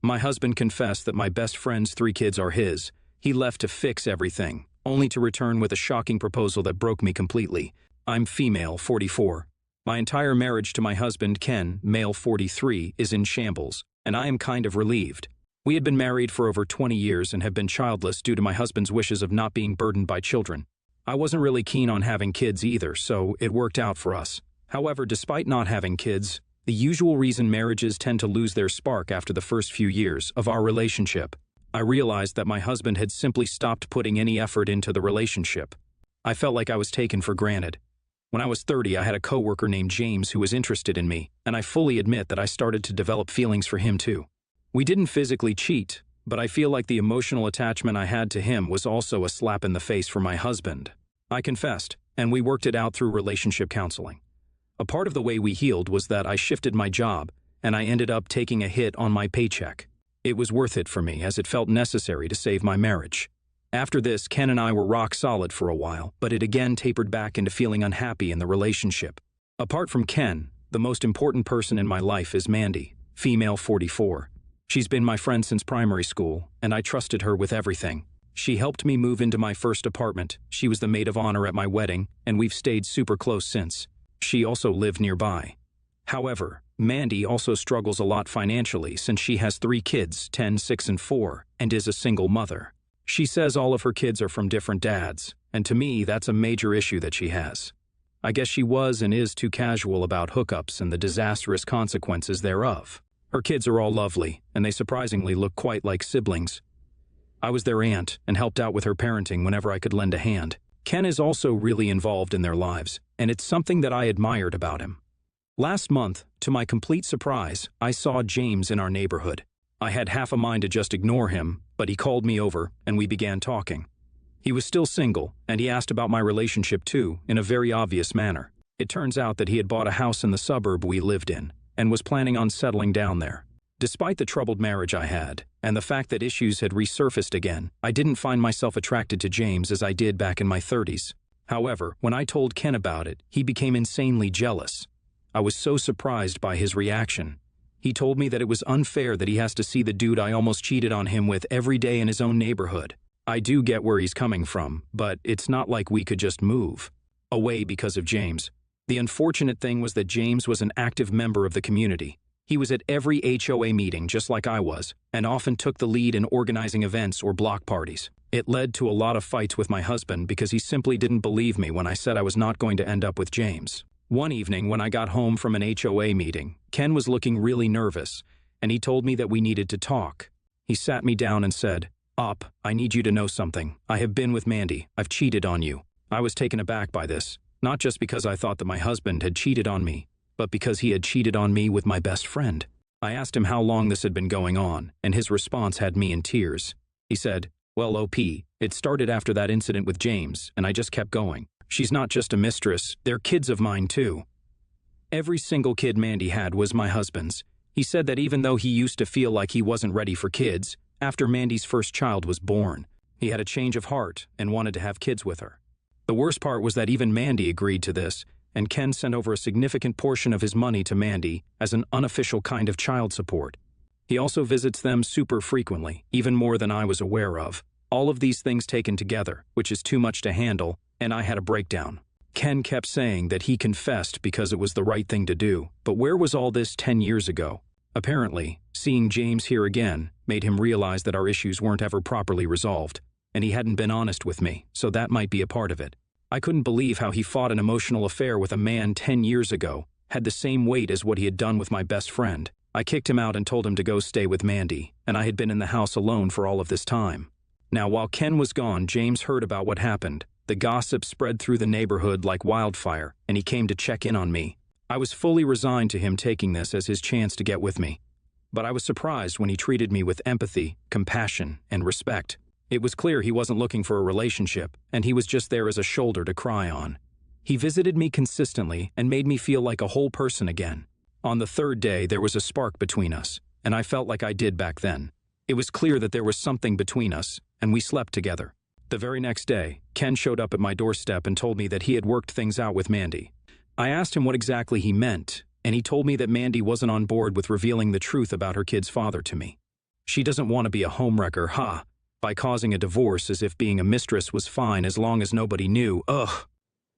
My husband confessed that my best friend's 3 kids are his. He left to fix everything, only to return with a shocking proposal that broke me completely. I'm female, 44. My entire marriage to my husband, Ken, male 43, is in shambles, and I am kind of relieved. We had been married for over 20 years and have been childless due to my husband's wishes of not being burdened by children. I wasn't really keen on having kids either, so it worked out for us. However, despite not having kids, the usual reason marriages tend to lose their spark after the first few years of our relationship, I realized that my husband had simply stopped putting any effort into the relationship. I felt like I was taken for granted. When I was 30, I had a coworker named James who was interested in me, and I fully admit that I started to develop feelings for him too. We didn't physically cheat, but I feel like the emotional attachment I had to him was also a slap in the face for my husband. I confessed, and we worked it out through relationship counseling. A part of the way we healed was that I shifted my job, and I ended up taking a hit on my paycheck. It was worth it for me, as it felt necessary to save my marriage. After this, Ken and I were rock solid for a while, but it again tapered back into feeling unhappy in the relationship. Apart from Ken, the most important person in my life is Mandy, female 44. She's been my friend since primary school, and I trusted her with everything. She helped me move into my first apartment, she was the maid of honor at my wedding, and we've stayed super close since. She also lived nearby. However, Mandy also struggles a lot financially since she has 3 kids, 10, 6, and 4, and is a single mother. She says all of her kids are from different dads, and to me that's a major issue that she has. I guess she was and is too casual about hookups and the disastrous consequences thereof. Her kids are all lovely, and they surprisingly look quite like siblings. I was their aunt and helped out with her parenting whenever I could lend a hand. Ken is also really involved in their lives, and it's something that I admired about him. Last month, to my complete surprise, I saw James in our neighborhood. I had half a mind to just ignore him, but he called me over and we began talking. He was still single, and he asked about my relationship too, in a very obvious manner. It turns out that he had bought a house in the suburb we lived in, and was planning on settling down there. Despite the troubled marriage I had, and the fact that issues had resurfaced again, I didn't find myself attracted to James as I did back in my 30s. However, when I told Ken about it, he became insanely jealous. I was so surprised by his reaction. He told me that it was unfair that he has to see the dude I almost cheated on him with every day in his own neighborhood. I do get where he's coming from, but it's not like we could just move away because of James. The unfortunate thing was that James was an active member of the community. He was at every HOA meeting just like I was, and often took the lead in organizing events or block parties. It led to a lot of fights with my husband because he simply didn't believe me when I said I was not going to end up with James. One evening when I got home from an HOA meeting, Ken was looking really nervous, and he told me that we needed to talk. He sat me down and said, "Op, I need you to know something. I have been with Mandy. I've cheated on you." I was taken aback by this, not just because I thought that my husband had cheated on me, but because he had cheated on me with my best friend. I asked him how long this had been going on, and his response had me in tears. He said, "Well, OP, it started after that incident with James, and I just kept going. She's not just a mistress, they're kids of mine too." Every single kid Mandy had was my husband's. He said that even though he used to feel like he wasn't ready for kids, after Mandy's first child was born, he had a change of heart and wanted to have kids with her. The worst part was that even Mandy agreed to this, and Ken sent over a significant portion of his money to Mandy as an unofficial kind of child support. He also visits them super frequently, even more than I was aware of. All of these things taken together, which is too much to handle, and I had a breakdown. Ken kept saying that he confessed because it was the right thing to do, but where was all this 10 years ago? Apparently, seeing James here again made him realize that our issues weren't ever properly resolved, and he hadn't been honest with me, so that might be a part of it. I couldn't believe how he fought an emotional affair with a man 10 years ago, had the same weight as what he had done with my best friend. I kicked him out and told him to go stay with Mandy, and I had been in the house alone for all of this time. Now, while Ken was gone, James heard about what happened. The gossip spread through the neighborhood like wildfire, and he came to check in on me. I was fully resigned to him taking this as his chance to get with me. But I was surprised when he treated me with empathy, compassion, and respect. It was clear he wasn't looking for a relationship, and he was just there as a shoulder to cry on. He visited me consistently and made me feel like a whole person again. On the 3rd day, there was a spark between us, and I felt like I did back then. It was clear that there was something between us, and we slept together. The very next day, Ken showed up at my doorstep and told me that he had worked things out with Mandy. I asked him what exactly he meant, and he told me that Mandy wasn't on board with revealing the truth about her kid's father to me. She doesn't want to be a homewrecker, by causing a divorce as if being a mistress was fine as long as nobody knew. Ugh.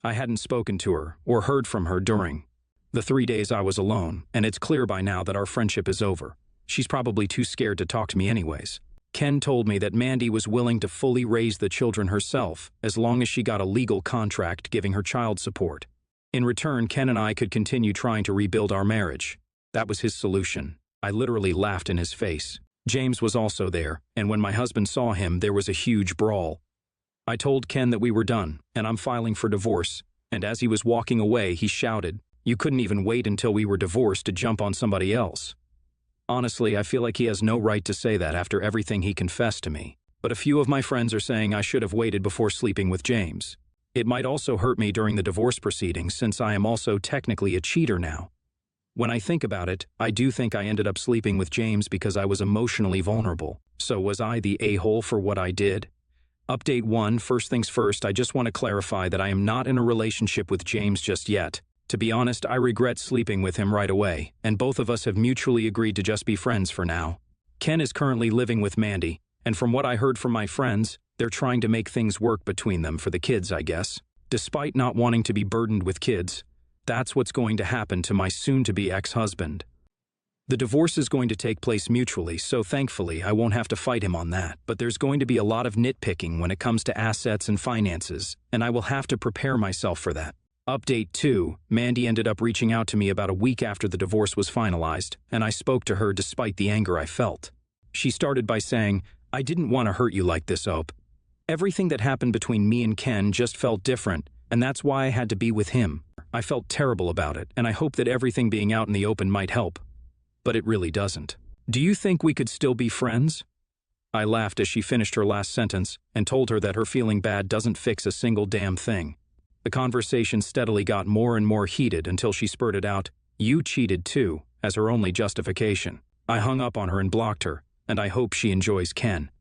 I hadn't spoken to her or heard from her during the 3 days I was alone, and it's clear by now that our friendship is over. She's probably too scared to talk to me anyways. Ken told me that Mandy was willing to fully raise the children herself as long as she got a legal contract giving her child support. In return, Ken and I could continue trying to rebuild our marriage. That was his solution. I literally laughed in his face. James was also there, and when my husband saw him, there was a huge brawl. I told Ken that we were done, and I'm filing for divorce, and as he was walking away, he shouted, "You couldn't even wait until we were divorced to jump on somebody else." Honestly, I feel like he has no right to say that after everything he confessed to me. But a few of my friends are saying I should have waited before sleeping with James. It might also hurt me during the divorce proceedings since I am also technically a cheater now. When I think about it, I do think I ended up sleeping with James because I was emotionally vulnerable. So was I the a-hole for what I did? Update 1, first things first, I just want to clarify that I am not in a relationship with James just yet. To be honest, I regret sleeping with him right away, and both of us have mutually agreed to just be friends for now. Ken is currently living with Mandy, and from what I heard from my friends, they're trying to make things work between them for the kids, I guess. Despite not wanting to be burdened with kids, that's what's going to happen to my soon-to-be ex-husband. The divorce is going to take place mutually, so thankfully I won't have to fight him on that, but there's going to be a lot of nitpicking when it comes to assets and finances, and I will have to prepare myself for that. Update 2, Mandy ended up reaching out to me about a week after the divorce was finalized, and I spoke to her despite the anger I felt. She started by saying, "I didn't want to hurt you like this, Ope. Everything that happened between me and Ken just felt different, and that's why I had to be with him. I felt terrible about it, and I hope that everything being out in the open might help. But it really doesn't. Do you think we could still be friends?" I laughed as she finished her last sentence and told her that her feeling bad doesn't fix a single damn thing. The conversation steadily got more and more heated until she spurted out, "You cheated too," as her only justification. I hung up on her and blocked her, and I hope she enjoys Ken.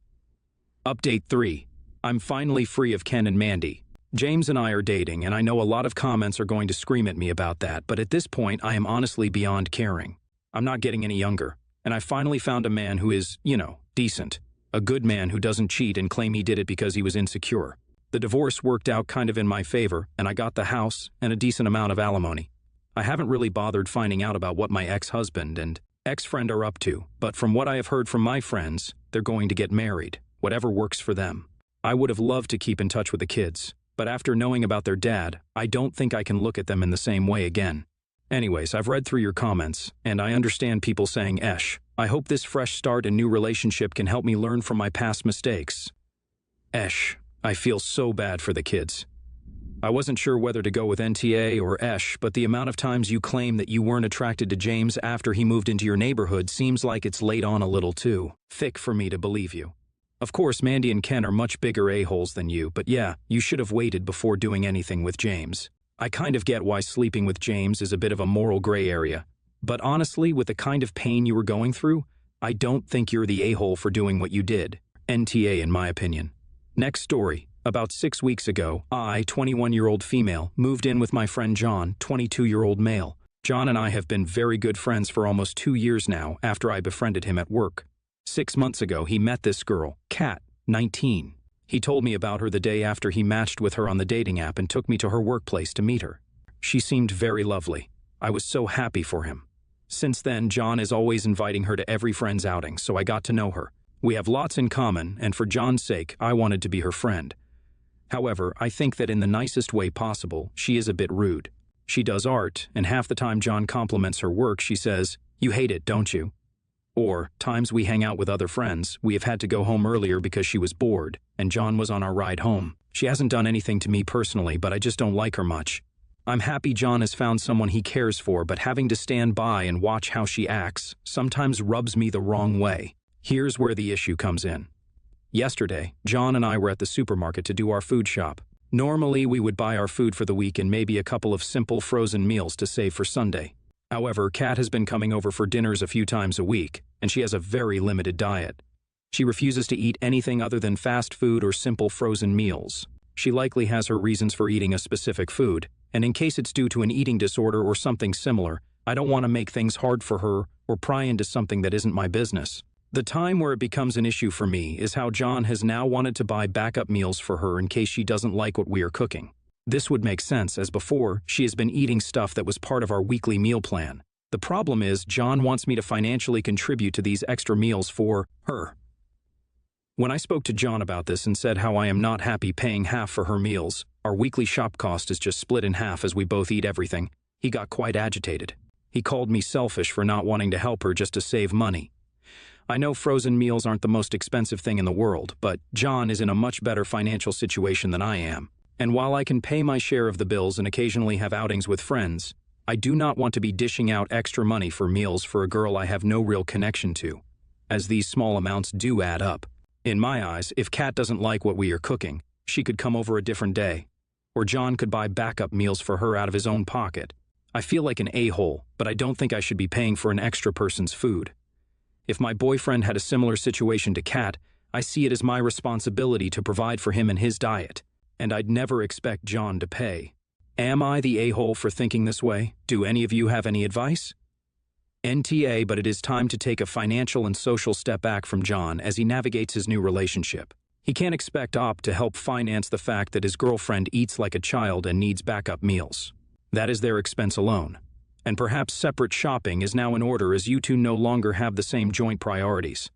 Update 3. I'm finally free of Ken and Mandy. James and I are dating, and I know a lot of comments are going to scream at me about that, but at this point I am honestly beyond caring. I'm not getting any younger, and I finally found a man who is, decent. A good man who doesn't cheat and claim he did it because he was insecure. The divorce worked out kind of in my favor, and I got the house and a decent amount of alimony. I haven't really bothered finding out about what my ex-husband and ex-friend are up to, but from what I have heard from my friends, they're going to get married, whatever works for them. I would have loved to keep in touch with the kids, but after knowing about their dad, I don't think I can look at them in the same way again. Anyways, I've read through your comments, and I understand people saying esh. I hope this fresh start and new relationship can help me learn from my past mistakes. Esh. I feel so bad for the kids. I wasn't sure whether to go with NTA or esh, but the amount of times you claim that you weren't attracted to James after he moved into your neighborhood seems like it's laid on a little too thick for me to believe you. Of course, Mandy and Ken are much bigger a-holes than you, but yeah, you should have waited before doing anything with James. I kind of get why sleeping with James is a bit of a moral gray area, but honestly, with the kind of pain you were going through, I don't think you're the a-hole for doing what you did. NTA in my opinion. Next story. About 6 weeks ago, I, 21-year-old female, moved in with my friend John, 22-year-old male. John and I have been very good friends for almost 2 years now after I befriended him at work. 6 months ago, he met this girl, Kat, 19. He told me about her the day after he matched with her on the dating app and took me to her workplace to meet her. She seemed very lovely. I was so happy for him. Since then, John is always inviting her to every friend's outing, so I got to know her. We have lots in common, and for John's sake, I wanted to be her friend. However, I think that in the nicest way possible, she is a bit rude. She does art, and half the time John compliments her work, she says, "You hate it, don't you?" Or, times we hang out with other friends, we have had to go home earlier because she was bored, and John was on our ride home. She hasn't done anything to me personally, but I just don't like her much. I'm happy John has found someone he cares for, but having to stand by and watch how she acts sometimes rubs me the wrong way. Here's where the issue comes in. Yesterday, John and I were at the supermarket to do our food shop. Normally, we would buy our food for the week and maybe a couple of simple frozen meals to save for Sunday. However, Kat has been coming over for dinners a few times a week, and she has a very limited diet. She refuses to eat anything other than fast food or simple frozen meals. She likely has her reasons for eating a specific food, and in case it's due to an eating disorder or something similar, I don't want to make things hard for her or pry into something that isn't my business. The time where it becomes an issue for me is how John has now wanted to buy backup meals for her in case she doesn't like what we are cooking. This would make sense, as before, she has been eating stuff that was part of our weekly meal plan. The problem is, John wants me to financially contribute to these extra meals for her. When I spoke to John about this and said how I am not happy paying half for her meals, our weekly shop cost is just split in half as we both eat everything, he got quite agitated. He called me selfish for not wanting to help her just to save money. I know frozen meals aren't the most expensive thing in the world, but John is in a much better financial situation than I am. And while I can pay my share of the bills and occasionally have outings with friends, I do not want to be dishing out extra money for meals for a girl I have no real connection to, as these small amounts do add up. In my eyes, if Kat doesn't like what we are cooking, she could come over a different day, or John could buy backup meals for her out of his own pocket. I feel like an a-hole, but I don't think I should be paying for an extra person's food. If my boyfriend had a similar situation to Kat, I see it as my responsibility to provide for him and his diet, and I'd never expect John to pay. Am I the a-hole for thinking this way? Do any of you have any advice? NTA, but it is time to take a financial and social step back from John as he navigates his new relationship. He can't expect Op to help finance the fact that his girlfriend eats like a child and needs backup meals. That is their expense alone. And perhaps separate shopping is now in order as you two no longer have the same joint priorities.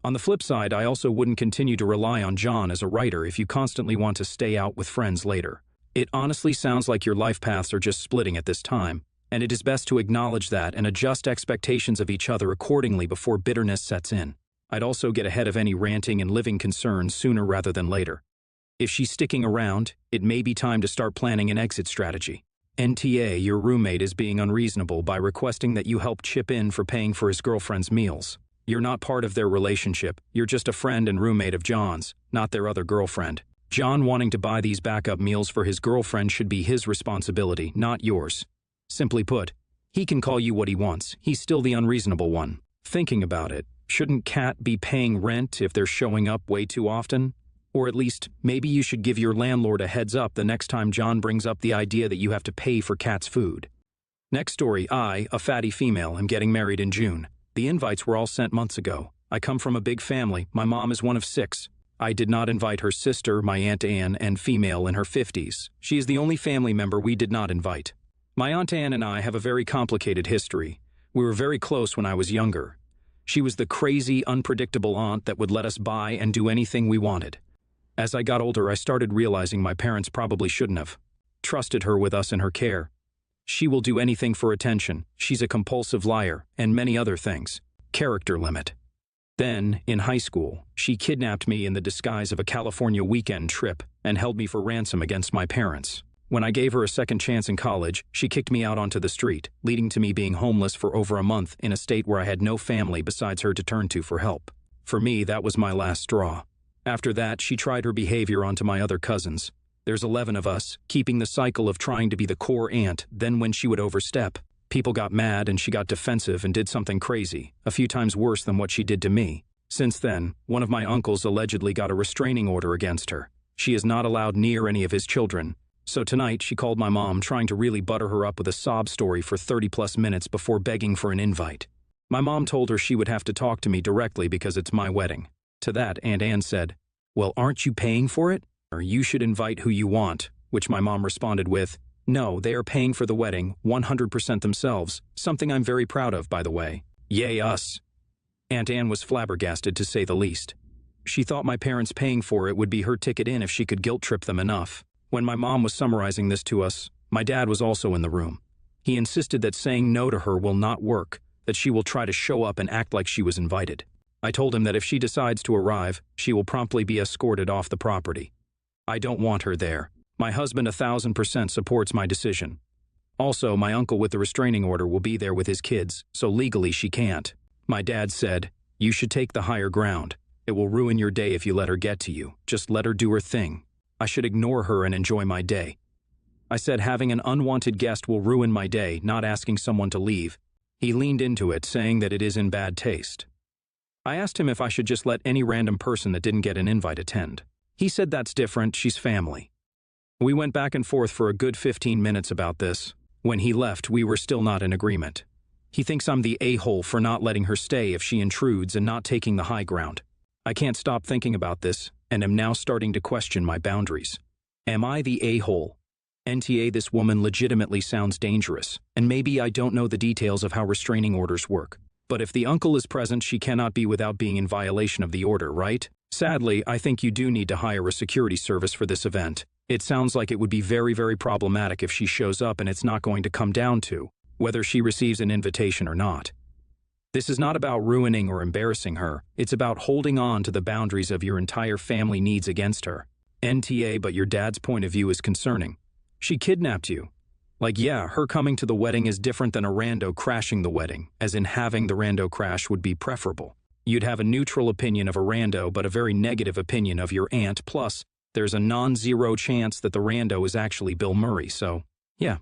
On the flip side, I also wouldn't continue to rely on John as a writer if you constantly want to stay out with friends later. It honestly sounds like your life paths are just splitting at this time, and it is best to acknowledge that and adjust expectations of each other accordingly before bitterness sets in. I'd also get ahead of any ranting and living concerns sooner rather than later. If she's sticking around, it may be time to start planning an exit strategy. NTA, your roommate is being unreasonable by requesting that you help chip in for paying for his girlfriend's meals. You're not part of their relationship, you're just a friend and roommate of John's, not their other girlfriend. John wanting to buy these backup meals for his girlfriend should be his responsibility, not yours. Simply put, he can call you what he wants, he's still the unreasonable one. Thinking about it, shouldn't Kat be paying rent if they're showing up way too often? Or at least, maybe you should give your landlord a heads up the next time John brings up the idea that you have to pay for Kat's food. Next story, I, a fatty female, am getting married in June. The invites were all sent months ago. I come from a big family, my mom is one of 6. I did not invite her sister, my Aunt Anne, and female in her 50s. She is the only family member we did not invite. My Aunt Anne and I have a very complicated history. We were very close when I was younger. She was the crazy, unpredictable aunt that would let us buy and do anything we wanted. As I got older, I started realizing my parents probably shouldn't have trusted her with us in her care. She will do anything for attention. She's a compulsive liar, and many other things. Character limit. Then, in high school, she kidnapped me in the disguise of a California weekend trip and held me for ransom against my parents. When I gave her a second chance in college, she kicked me out onto the street, leading to me being homeless for over a month in a state where I had no family besides her to turn to for help. For me, that was my last straw. After that, she tried her behavior onto my other cousins. There's 11 of us, keeping the cycle of trying to be the core aunt. Then when she would overstep, people got mad and she got defensive and did something crazy, a few times worse than what she did to me. Since then, one of my uncles allegedly got a restraining order against her. She is not allowed near any of his children. So tonight, she called my mom, trying to really butter her up with a sob story for 30+ minutes before begging for an invite. My mom told her she would have to talk to me directly because it's my wedding. To that, Aunt Anne said, "Well, aren't you paying for it? Or you should invite who you want," which my mom responded with, "No, they are paying for the wedding, 100% themselves, something I'm very proud of, by the way. Yay us." Aunt Anne was flabbergasted, to say the least. She thought my parents paying for it would be her ticket in if she could guilt-trip them enough. When my mom was summarizing this to us, my dad was also in the room. He insisted that saying no to her will not work, that she will try to show up and act like she was invited. I told him that if she decides to arrive, she will promptly be escorted off the property. I don't want her there. My husband 1000% supports my decision. Also, my uncle with the restraining order will be there with his kids, so legally she can't. My dad said, "You should take the higher ground. It will ruin your day if you let her get to you. Just let her do her thing. I should ignore her and enjoy my day." I said having an unwanted guest will ruin my day, not asking someone to leave. He leaned into it, saying that it is in bad taste. I asked him if I should just let any random person that didn't get an invite attend. He said that's different, she's family. We went back and forth for a good 15 minutes about this. When he left, we were still not in agreement. He thinks I'm the a-hole for not letting her stay if she intrudes and not taking the high ground. I can't stop thinking about this, and am now starting to question my boundaries. Am I the a-hole? NTA, this woman legitimately sounds dangerous, and maybe I don't know the details of how restraining orders work. But if the uncle is present, she cannot be without being in violation of the order, right? Sadly, I think you do need to hire a security service for this event. It sounds like it would be very, very problematic if she shows up and it's not going to come down to whether she receives an invitation or not. This is not about ruining or embarrassing her. It's about holding on to the boundaries of your entire family needs against her. NTA, but your dad's point of view is concerning. She kidnapped you. Like, yeah, her coming to the wedding is different than a rando crashing the wedding, as in having the rando crash would be preferable. You'd have a neutral opinion of a rando, but a very negative opinion of your aunt, plus there's a non-zero chance that the rando is actually Bill Murray, so, yeah.